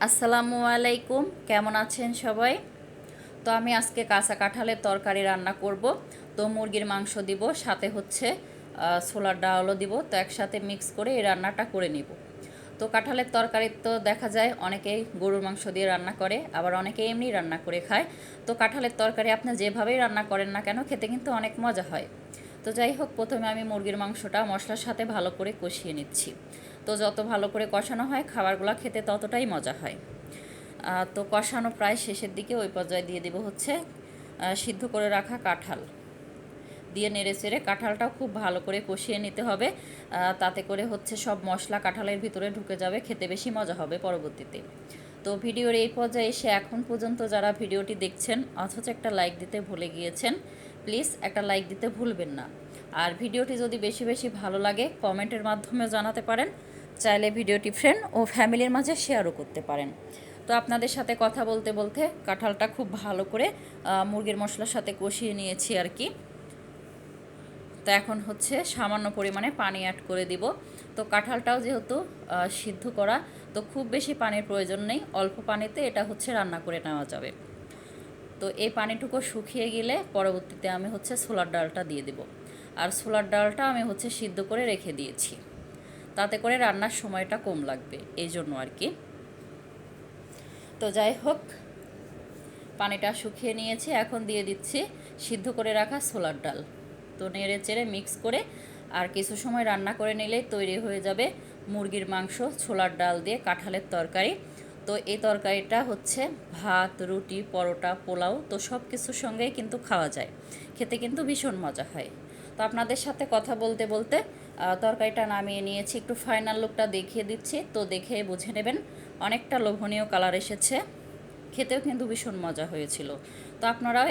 আসসালামু আলাইকুম, কেমন আছেন সবাই? তো আমি আজকে কাঁচা কাঁঠালের তরকারি রান্না করব। তো মুরগির মাংস দিব, সাথে হচ্ছে ছোলার ডালও দিব। তো একসাথে মিক্স করে এই রান্নাটা করে নিব। তো কাঁঠালের তরকারি তো দেখা যায় অনেকেই গরুর মাংস দিয়ে রান্না করে, আবার অনেকে এমনি রান্না করে খায়। তো কাঁঠালের তরকারি আপনি যেভাবেই রান্না করেন না কেন, খেতে কিন্তু অনেক মজা হয়। তো যাই হোক, প্রথমে আমি মুরগির মাংসটা মশলার সাথে ভালো করে কষিয়ে নিচ্ছি। তো যত ভালো করে কষানো হয় খাবারগুলো খেতে ততটাই মজা হয়। তো কষানো প্রায় শেষের দিকে, ওই পর্যায়ে দিয়ে দিব হচ্ছে সিদ্ধ করে রাখা কাঁঠাল। দিয়ে নেড়ে চেড়ে কাঁঠালটাও খুব ভালো করে কষিয়ে নিতে হবে। তাতে করে হচ্ছে সব মশলা কাঁঠালের ভিতরে ঢুকে যাবে, খেতে বেশি মজা হবে পরবর্তীতে। তো ভিডিওর এই পর্যায়ে এসে এখন পর্যন্ত যারা ভিডিওটি দেখছেন অথচ একটা লাইক দিতে ভুলে গিয়েছেন, প্লিজ একটা লাইক দিতে ভুলবেন না। আর ভিডিওটি যদি বেশি বেশি ভালো লাগে কমেন্টের মাধ্যমে জানাতে পারেন। চাইলে ভিডিওটি ফ্রেন্ড ও ফ্যামিলির মাঝে শেয়ারও করতে পারেন। তো আপনাদের সাথে কথা বলতে বলতে কাঁঠালটা খুব ভালো করে মুরগির মশলার সাথে কষিয়ে নিয়েছি আর কি। তো এখন হচ্ছে সামান্য পরিমাণে পানি অ্যাড করে দিব। তো কাঁঠালটাও যেহেতু সিদ্ধ করা, তো খুব বেশি পানির প্রয়োজন নেই, অল্প পানিতে এটা হচ্ছে রান্না করে নেওয়া যাবে। তো এই পানিটুকু শুকিয়ে গেলে পরবর্তীতে আমি হচ্ছে ছোলার ডালটা দিয়ে দেব। আর ছোলার ডালটা আমি হচ্ছে সিদ্ধ করে রেখে দিয়েছি, তাতে করে রান্নার সময়টা কম লাগবে, এই জন্য আর কি। তো যাই হোক, পানিটা শুকিয়ে নিয়েছি, এখন দিয়ে দিচ্ছি সিদ্ধ করে রাখা ছোলার ডাল। তো নেড়ে চেড়ে মিক্স করে আর কিছু সময় রান্না করে নিলেই তৈরি হয়ে যাবে মুরগির মাংস ছোলার ডাল দিয়ে কাঁঠালের তরকারি। তো এই তরকারিটা হচ্ছে ভাত, রুটি, পরোটা, পোলাও, তো সব কিছুর সঙ্গেই কিন্তু খাওয়া যায়, খেতে কিন্তু ভীষণ মজা হয়। তো আপনাদের সাথে কথা বলতে বলতে তরকারিটা নামিয়ে নিয়েছি, একটু ফাইনাল লুকটা দেখিয়ে দিচ্ছি। তো দেখে বুঝে নেবেন, অনেকটা লোভনীয় কালার এসেছে, খেতেও কিন্তু ভীষণ মজা হয়েছিল। তো আপনারা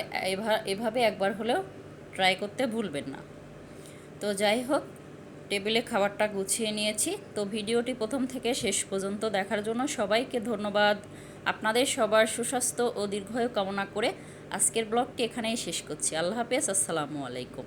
এভাবে একবার হলেও ট্রাই করতে ভুলবেন না। তো যাই হোক, টেবিলে খাবারটা গুছিয়ে নিয়েছি। তো ভিডিওটি প্রথম থেকে শেষ পর্যন্ত দেখার জন্য সবাইকে ধন্যবাদ। আপনাদের সবার সুস্বাস্থ্য ও দীর্ঘায়ু কামনা করে আজকের ব্লগটি এখানেই শেষ করছি। আল্লাহ হাফেজ, আসসালামু আলাইকুম।